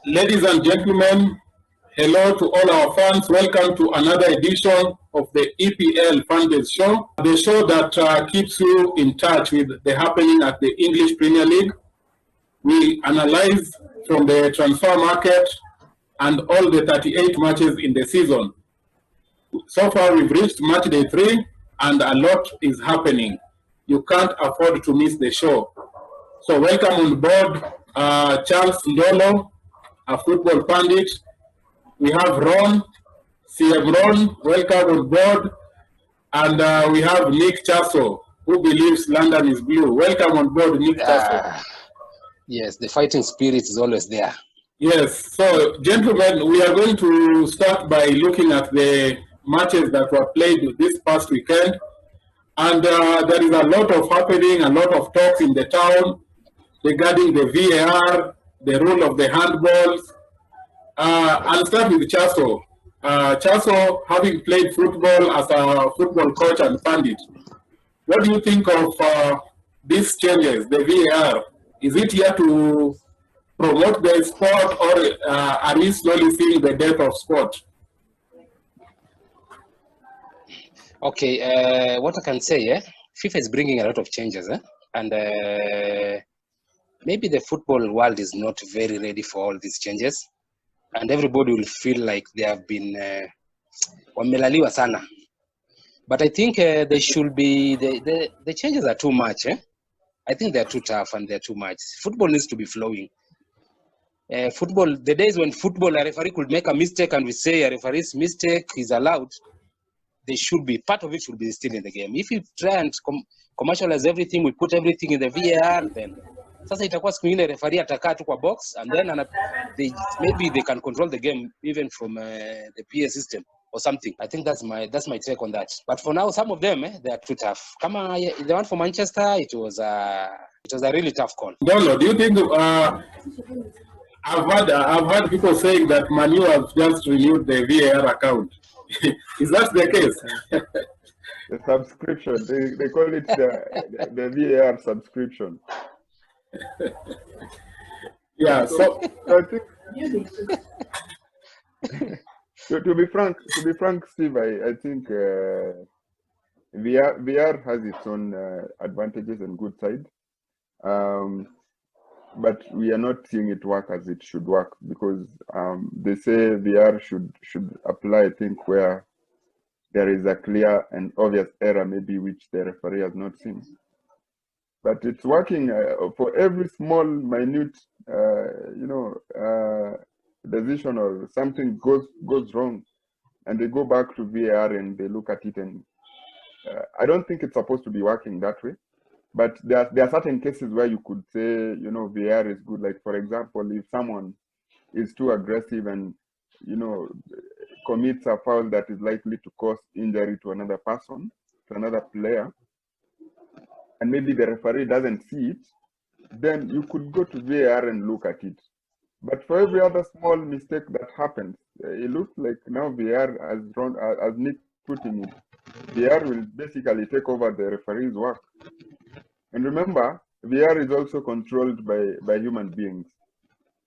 Ladies and gentlemen, hello to all our fans. Welcome to another edition of the EPL Fanbase Show, the show that keeps you in touch with the happening at the English Premier League. We analyze from the transfer market and all the 38 matches in the season. So far, we've reached match day 3, and a lot is happening. You can't afford to miss the show. So welcome on board Charles Ndolo, a football pundit. We have Ron, CM Ron, welcome on board. And we have Nick Chasso, who believes London is blue. Welcome on board, Nick Chasso. Yes, the fighting spirit is always there. Yes, so gentlemen, we are going to start by looking at the matches that were played this past weekend. And there is a lot of happening, a lot of talks in the town regarding the VAR, the rule of the handballs. I'll start with Chasso. Chasso, having played football as a football coach and pundit, what do you think of these changes, the VAR? Is it here to promote the sport, or are we slowly seeing the death of sport? Okay, what I can say, FIFA is bringing a lot of changes, and maybe the football world is not very ready for all these changes, and everybody will feel like they have been wamelaliwa sana. But I think they should be, the changes are too much. I think they're too tough and they're too much. Football needs to be flowing. Football, the days when football, a referee could make a mistake and we say a referee's mistake is allowed, they should be, part of it should be still in the game. If you try and commercialize everything, we put everything in the VAR, then sasa itakuwa siku ingine referee atakaa tu kwa box, and then maybe they can control the game even from the PA system or something. I think that's my take on that. But for now, some of them they are too tough. Kama the one for Manchester, it was a really tough call. Dolo, do you think I've heard people saying that Manu has just renewed the VAR account? Is that the case? The subscription, they call it the VAR subscription. Yeah, so I think to be frank, Steve, I think VR has its own advantages and good side, but we are not seeing it work as it should work, because they say VR should apply, I think, where there is a clear and obvious error, maybe which the referee has not seen. But it's working for every small, minute, decision or something goes wrong, and they go back to VAR and they look at it, and I don't think it's supposed to be working that way. But there are certain cases where you could say, VAR is good. Like, for example, if someone is too aggressive and, commits a foul that is likely to cause injury to another person, to another player, and maybe the referee doesn't see it, then you could go to VAR and look at it. But for every other small mistake that happens, it looks like now VAR, as Nick putting it, VAR will basically take over the referee's work. And remember, VAR is also controlled by human beings.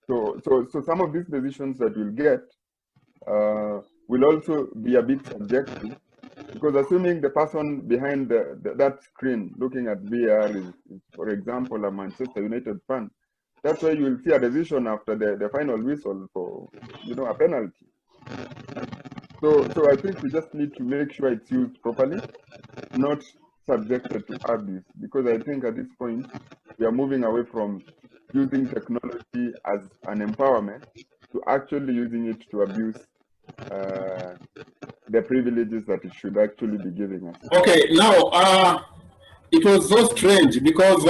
So some of these decisions that we'll get will also be a bit subjective, because assuming the person behind that screen looking at VAR is, for example, a Manchester United fan, that's why you will see a decision after the final whistle for, a penalty. So I think we just need to make sure it's used properly, not subjected to abuse, because I think at this point we are moving away from using technology as an empowerment to actually using it to abuse the privileges that it should actually be giving us. Okay, now it was so strange, because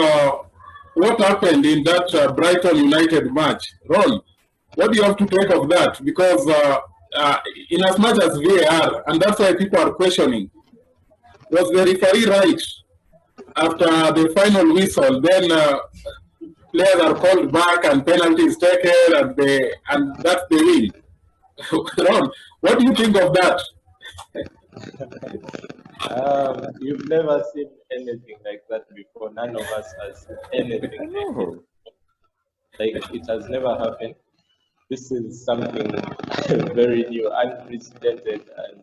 what happened in that Brighton United match, Ron, what do you have to take of that? Because in as much as VAR, and that's why people are questioning, was the referee right after the final whistle? Then players are called back and penalties taken, and that's the win. Ron, what do you think of that? You've never seen anything like that before. None of us has seen anything like it. Like, it has never happened. this is something very new, unprecedented, and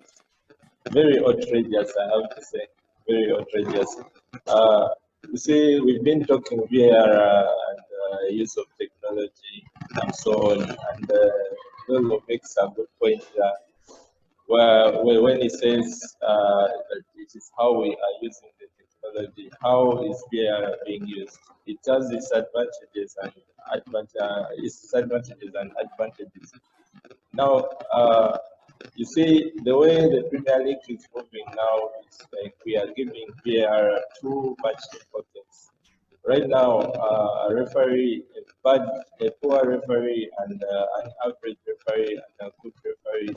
very outrageous, I have to say. Very outrageous. You see, we've been talking VAR and use of technology and so on, and Lolo makes a good point where when he says that it is how we are using the technology, how is VAR being used? It has its advantages and advantages. Now, you see, the way the Premier League is moving now is like we are giving VAR too much importance. Right now, a referee, a poor referee, and an average referee, and a good referee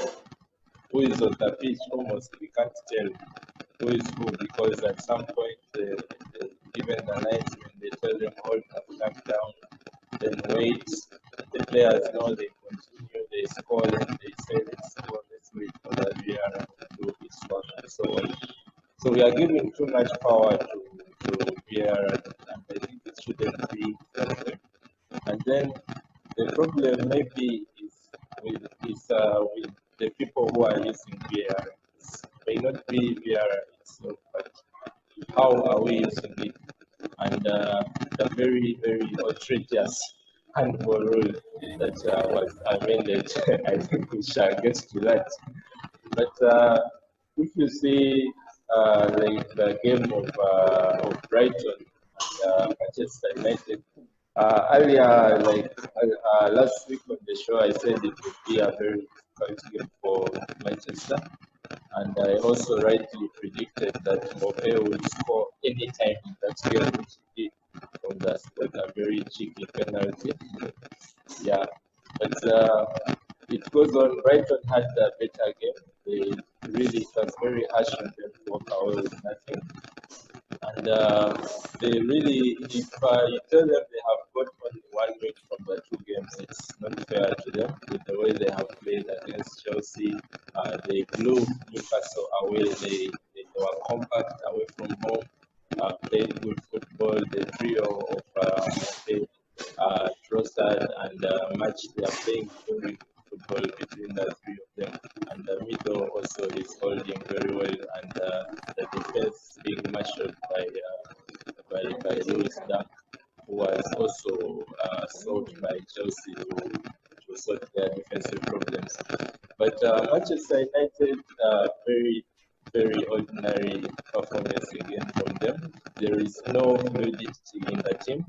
who is on the pitch, almost we can't tell who is who, because at some point, even the linesmen, they tell them hold up, down, then wait. The players know they continue, they score, and they say let's score, let's wait for the VAR to do its work, and so on. So we are giving too much power to VAR, and I think it shouldn't be that way. And then the problem maybe is with the people who are using VAR. It may not be VAR itself, but how are we using it? And the very, very outrageous handball rule that was amended. I think we shall get to that. But if you see like the game of Brighton and Manchester United, earlier, last week on the show, I said it would be a very difficult game for Manchester. And I also rightly predicted that Mbappe would score anytime in that game, which he did from the spot, a very cheeky penalty. Yeah, but it goes on. Brighton had a better game. It was very harsh on them to walk away with nothing. And they really, if you tell them they have got only 1 week from the 2 games, it's not fair to them with the way they have played against Chelsea. They blew Newcastle away. They were compact away from home, played good football. The trio of Trossard and Match, they are playing very good football between the 3 of them. And the middle also is holding very well, and the defense being marshaled by Lewis Dunk, who was also sold by Chelsea to sort their defensive problems. But Manchester United, very, very ordinary performance again from them. There is no fluidity in the team.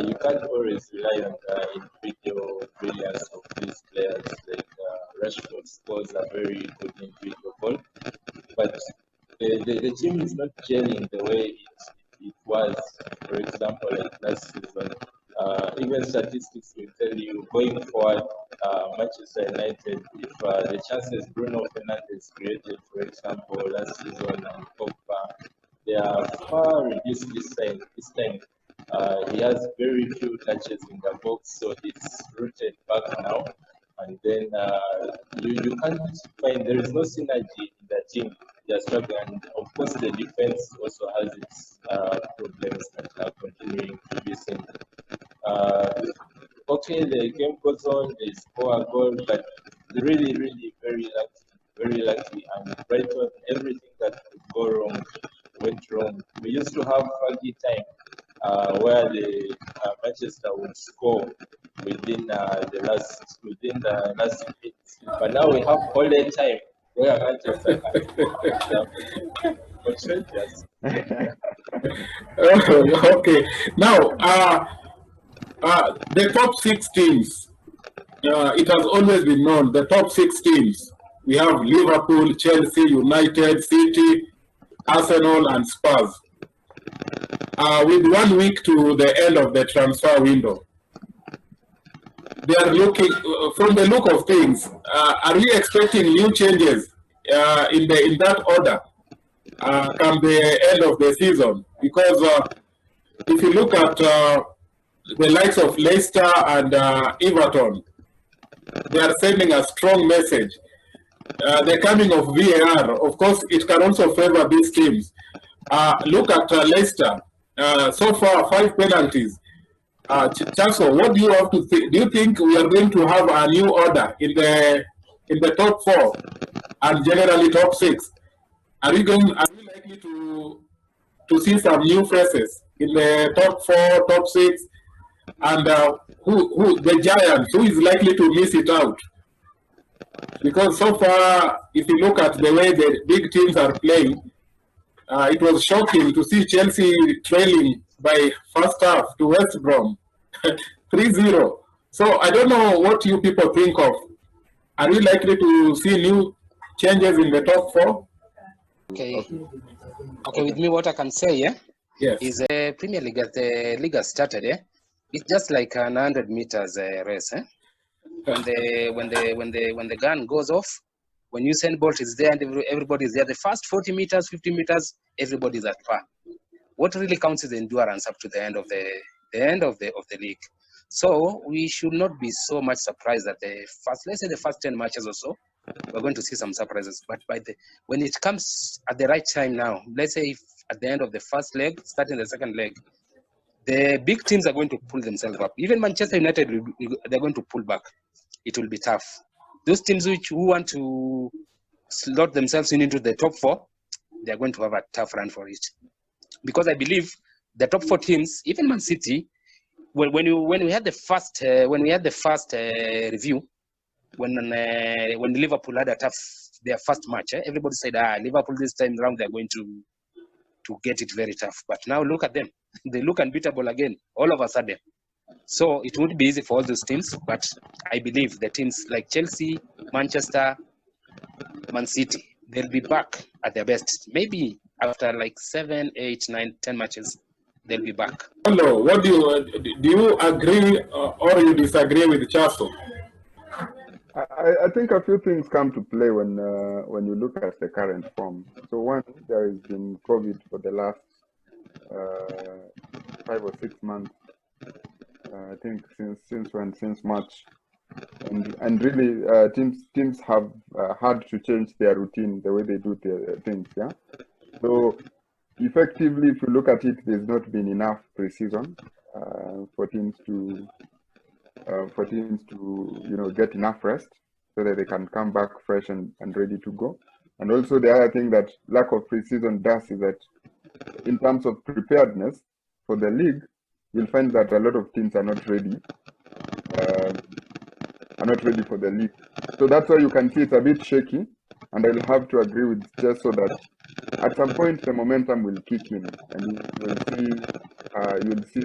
You can't always rely on the individual brilliance of these players. Like Rashford scores a very good individual goal, but the team is not gelling the way it was. For example, like last season, even statistics will tell you going forward, Manchester United, if the chances Bruno Fernandes created, for example, last season, and Pogba, they are far reduced this time. He has very few touches in the box, so it's rooted back now. And then you can't find, there is no synergy in the team. They are struggling, and of course the defense also has its problems that are continuing to be seen. Okay, the game goes on, they score a goal, but really, really very lucky. And Brighton, everything that could go wrong went wrong. We used to have Fergie time, where the Manchester would score within the last minutes. But now we have all the time where Manchester can. Okay. Now, the top 6 teams, it has always been known, the top 6 teams, we have Liverpool, Chelsea, United, City, Arsenal, and Spurs. With 1 week to the end of the transfer window, they are looking, from the look of things, are we expecting new changes in that order come the end of the season? Because if you look at the likes of Leicester and Everton, they are sending a strong message. The coming of VAR, of course, it can also favor these teams. Look at Leicester. So far, 5 penalties. Chancellor, what do you have to think? Do you think we are going to have a new order in the top 4 and generally top 6? Are we likely to see some new faces in the top 4, top 6, and who the giants? Who is likely to miss it out? Because so far, if you look at the way the big teams are playing, it was shocking to see Chelsea trailing by first half to West Brom 3-0. So I don't know what you people think of. Are we likely to see new changes in the top 4? Okay, with me, what I can say, Yes. is Premier League, as the league has started, it's just like an 100 meters race. When the gun goes off, when Usain Bolt is there and everybody is there, the first 40 meters, 50 meters, everybody is at par. What really counts is the endurance up to the end of the league. So we should not be so much surprised that let's say the first 10 matches or so, we're going to see some surprises. But when it comes at the right time now, let's say if at the end of the first leg, starting the second leg, the big teams are going to pull themselves up. Even Manchester United, they're going to pull back. It will be tough. Those teams who want to slot themselves into the top 4, they're going to have a tough run for it. Because I believe the top 4 teams, even Man City, when we had the first review, when Liverpool had their first match, everybody said, Liverpool this time around they're going to get it very tough. But now look at them; they look unbeatable again, all of a sudden. So it won't be easy for all those teams, but I believe the teams like Chelsea, Manchester, Man City, they'll be back at their best. Maybe after like 7, 8, 9, 10 matches, they'll be back. Hello, what do you agree or you disagree with Chaso? I think a few things come to play when you look at the current form. So one, there has been COVID for the last 5 or 6 months. I think since March, and really teams have had to change their routine, the way they do their things. Yeah. So effectively, if you look at it, there's not been enough preseason for teams to get enough rest so that they can come back fresh and ready to go. And also the other thing that lack of preseason does is that in terms of preparedness for the league, you'll find that a lot of teams are not ready for the league. So that's why you can see it's a bit shaky. And I'll have to agree with Jess so that at some point the momentum will kick in and you'll see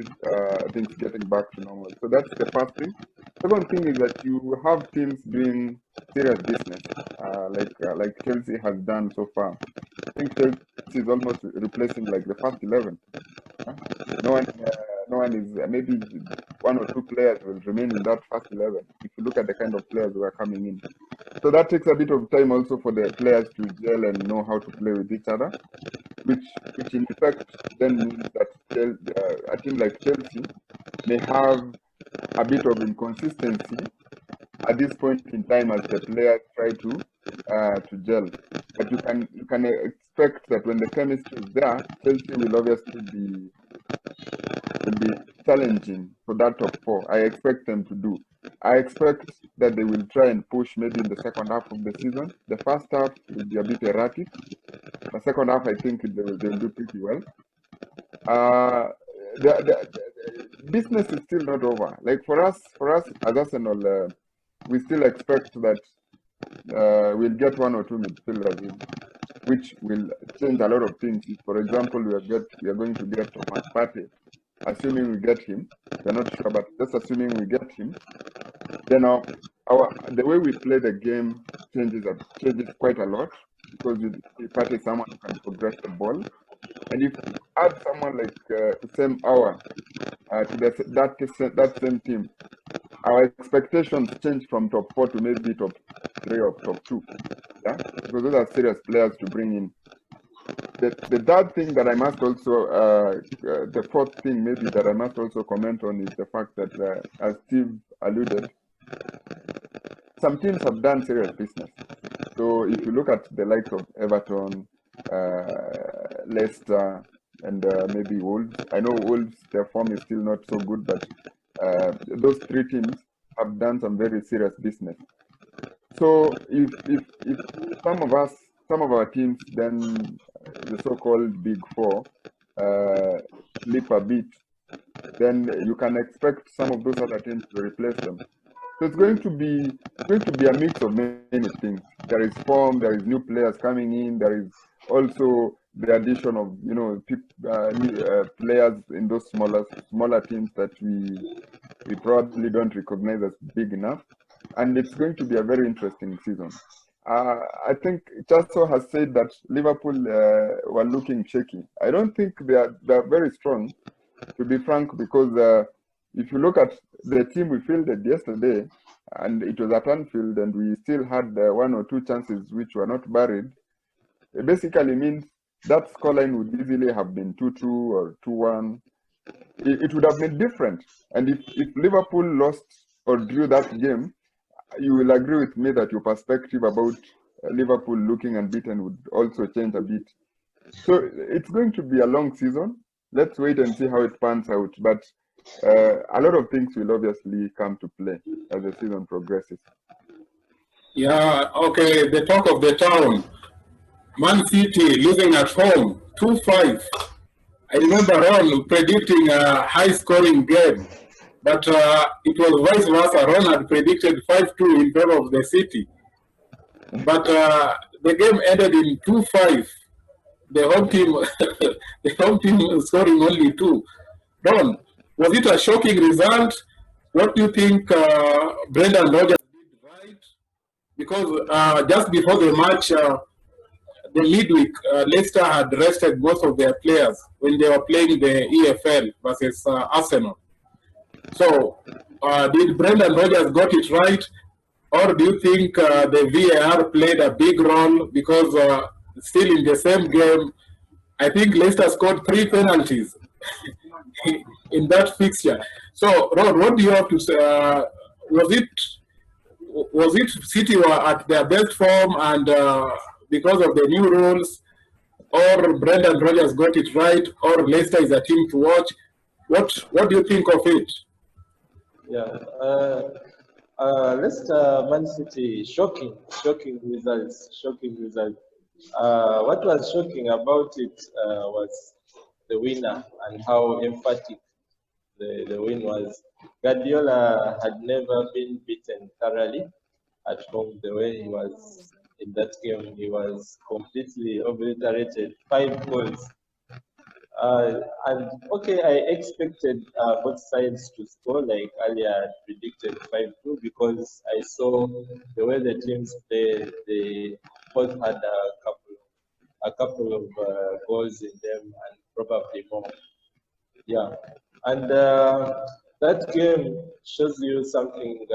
things getting back to normal. So that's the first thing. Second thing is that you have teams doing serious business, like Chelsea has done so far. I think Chelsea is almost replacing like the first 11. No one is, maybe 1 or 2 players will remain in that first 11 if you look at the kind of players who are coming in. So that takes a bit of time also for the players to gel and know how to play with each other, which in effect then means that a team like Chelsea may have a bit of inconsistency at this point in time as the players try to gel. But you can expect that when the chemistry is there, Chelsea will obviously be challenging for that top 4. I expect them to do. I expect that they will try and push maybe in the second half of the season. The first half will be a bit erratic. The second half, I think they'll do pretty well. The business is still not over. Like for us as Arsenal, we still expect that we'll get 1 or 2 midfielders in, which will change a lot of things. If, for example, we are going to get Thomas Partey, assuming we get him, we're not sure, but just assuming we get him, then the way we play the game changes quite a lot, because Partey is someone who can progress the ball. And if you add someone like Sam Aouar to that same team, our expectations change from top 4 to maybe top 3 or top 2. Yeah, because those are serious players to bring in. The third thing that I must also, the fourth thing maybe that I must also comment on is the fact that, as Steve alluded, some teams have done serious business. So if you look at the likes of Everton, Leicester, and maybe Wolves. I know Wolves, their form is still not so good, but those three teams have done some very serious business. So if some of our teams, then the so-called Big Four, slip a bit, then you can expect some of those other teams to replace them. So it's going to be a mix of many things. There is form, there is new players coming in, there is also the addition of new, players in those smaller teams that we probably don't recognize as big enough, and it's going to be a very interesting season. I think Chaso has said that Liverpool were looking shaky. I don't think they are very strong, to be frank, because if you look at the team we fielded yesterday, and it was at Anfield, and we still had one or two chances which were not buried, it basically means that scoreline would easily have been 2-2 or 2-1. It would have been different. And if Liverpool lost or drew that game, you will agree with me that your perspective about Liverpool looking unbeaten would also change a bit. So it's going to be a long season. Let's wait and see how it pans out. But a lot of things will obviously come to play as the season progresses. Yeah, okay, the talk of the town. Man City losing at home, 2-5. I remember Ron predicting a high-scoring game, but it was vice versa. Ron had predicted 5-2 in favor of the City. But the game ended in 2-5. The home team, the home team scoring only 2. Ron, was it a shocking result? What do you think Brendan Rodgers did right? Because just before the match, the midweek, Leicester had rested most of their players when they were playing the EFL versus Arsenal. So, did Brendan Rodgers got it right, or do you think the VAR played a big role? Because still in the same game, I think Leicester scored 3 penalties in that fixture. So, Rod, what do you have to say? Was it City were at their best form, and because of the new rules, or Brendan Rodgers got it right, or Leicester is a team to watch? What do you think of it? Yeah, Leicester, Man City, shocking results. What was shocking about it was the winner and how emphatic the win was. Guardiola had never been beaten thoroughly at home the way he was in that game. He was completely obliterated, 5 goals. And okay, I expected both sides to score, like earlier I predicted 5-2, because I saw the way the teams played. They both had a couple of goals in them, and probably more. Yeah, and that game shows you something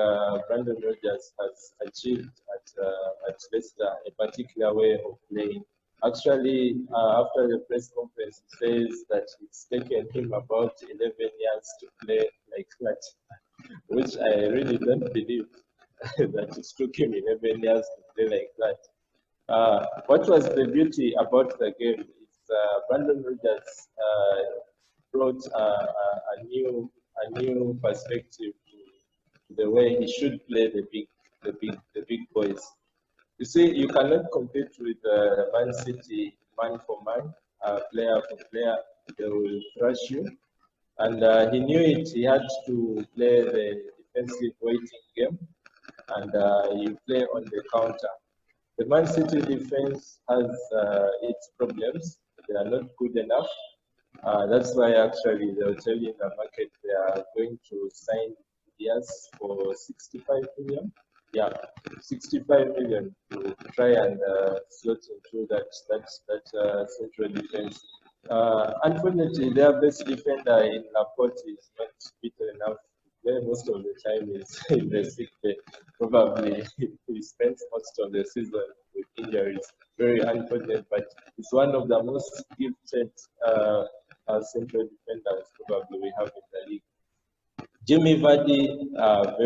Brandon Rodgers has achieved at Leicester, a particular way of playing. Actually, after the press conference, he says that it's taken him about 11 years to play like that, which I really don't believe that it took him 11 years to play like that. What was the beauty about the game is Brandon Rodgers brought a new perspective to the way he should play the big boys. You see, you cannot compete with Man City man for man, player for player. They will crush you, and he knew it. He had to play the defensive waiting game, and you play on the counter. The Man City defense has its problems. They are not good enough. That's why actually they were telling the market they are going to sign Diaz for 65 million. Yeah, 65 million to try and slot into that central defense. Unfortunately, their best defender in Laporte is not fit enough to play. Most of the time is in the sick bay. Probably he spends most of the season with injuries. Very unfortunate, but it's one of the most gifted central defenders probably we have in the league. Jimmy Vardy,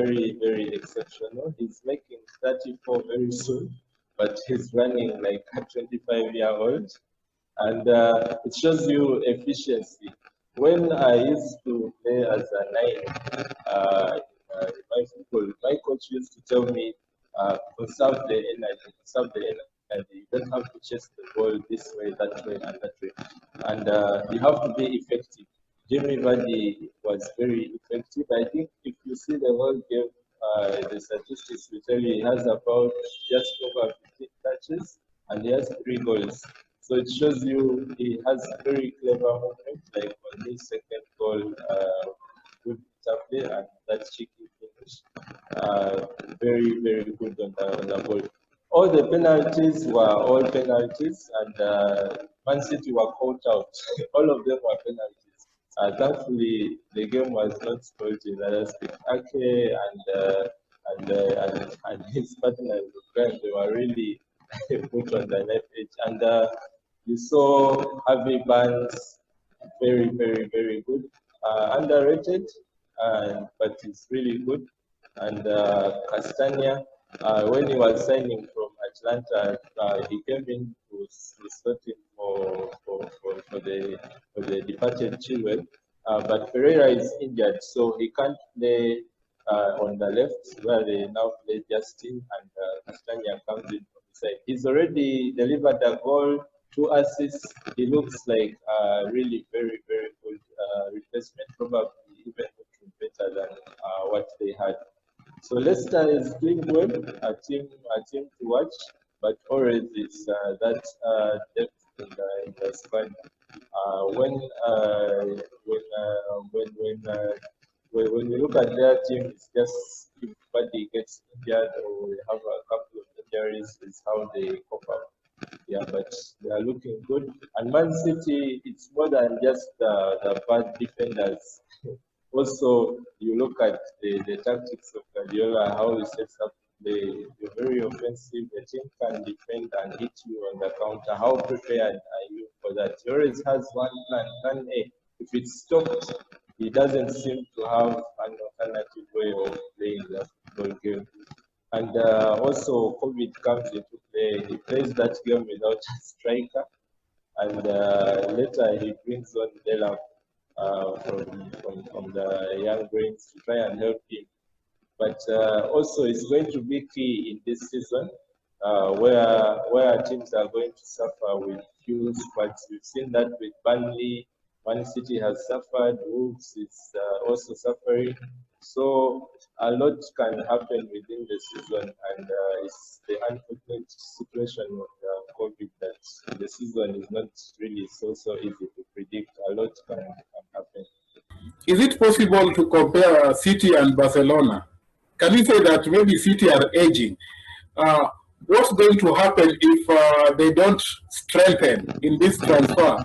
very exceptional. He's making 34 very soon, but he's running like a 25-year-old. And it shows you efficiency. When I used to play as a 9 in my football, my coach used to tell me, conserve the energy, conserve the energy. You don't have to chase the ball this way, that way, and that way. And you have to be effective. Jamie Vardy was very effective. I think if you see the whole game, the statistics will tell you he has about just over 15 touches and he has 3 goals. So it shows you he has very clever movement, like on his second goal, good play and that cheeky finish. Very, very good on the ball. All the penalties were all penalties, and Man City were caught out. All of them were penalties. Thankfully, the game was not spoiled in that aspect. Ake and his partners, they were really put on the left edge. And you saw Harvey Barnes, very, very, very good. Underrated, but he's really good. And Castagna, when he was signing from Atlanta, he came in to slot in for the departed Chilwell. But Pereira is injured, so he can't play on the left, where they now play Justin, and Castagna comes in from the side. He's already delivered a goal, 2 assists. He looks like a really very, very good replacement, probably even looking better than what they had. So Leicester is doing well, a team to watch, but always it's that depth in the squad. When you look at their team, it's just if somebody gets injured or they have a couple of injuries, is how they cope up. Yeah, but they are looking good. And Man City, it's more than just the bad defenders. Also, you look at the tactics of Guardiola, how he sets up the very offensive. The team can defend and hit you on the counter. How prepared are you for that? He always has one plan A. If it's stopped, he doesn't seem to have an alternative way of playing the football game. And also, COVID comes into play. He plays that game without a striker, and later he brings on Delap from the young brains to try and help him. But also, it's going to be key in this season, where teams are going to suffer with few squads. We've seen that with Burnley. Man City has suffered. Wolves is also suffering. So a lot can happen within the season, and it's the unfortunate situation of COVID that the season is not really so easy to predict. A lot can happen. Is it possible to compare City and Barcelona? Can we say that maybe City are aging? What's going to happen if they don't strengthen in this transfer?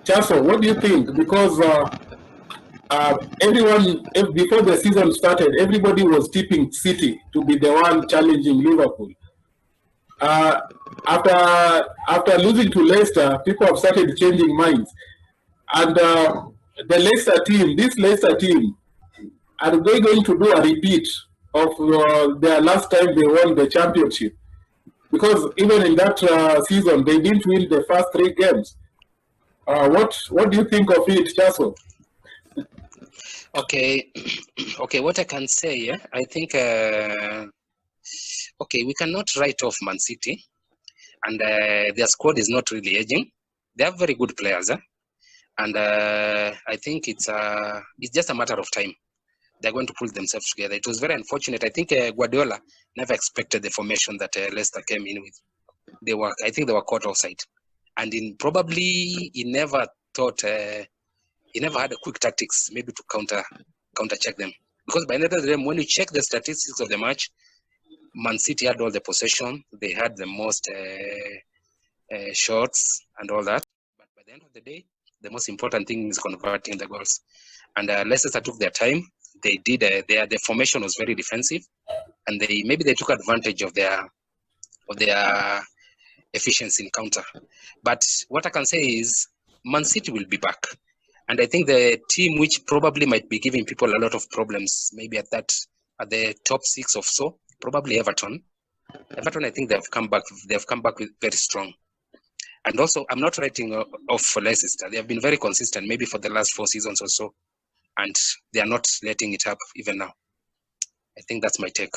Chaso, what do you think? Because everyone, before the season started, everybody was tipping City to be the one challenging Liverpool. After losing to Leicester, people have started changing minds. And the Leicester team, this Leicester team, are they going to do a repeat of their last time they won the championship? Because even in that season, they didn't win the first 3 games. What do you think of it, Chaso? Okay, what I can say, yeah, I think, we cannot write off Man City, and their squad is not really aging. They have very good players, and I think it's just a matter of time. They're going to pull themselves together. It was very unfortunate. I think Guardiola never expected the formation that Leicester came in with. I think they were caught offside, and probably he never thought. He never had a quick tactics, maybe to counter check them. Because by the end of the day, when you check the statistics of the match, Man City had all the possession. They had the most shots and all that. But by the end of the day, the most important thing is converting the goals. And Leicester took their time. They did. Their formation was very defensive, and they took advantage of their efficiency in counter. But what I can say is, Man City will be back. And I think the team which probably might be giving people a lot of problems, maybe at the top 6 or so, probably Everton. Everton, I think they've come back with very strong. And also, I'm not writing off for Leicester. They have been very consistent, maybe for the last 4 seasons or so, and they are not letting it up even now. I think that's my take.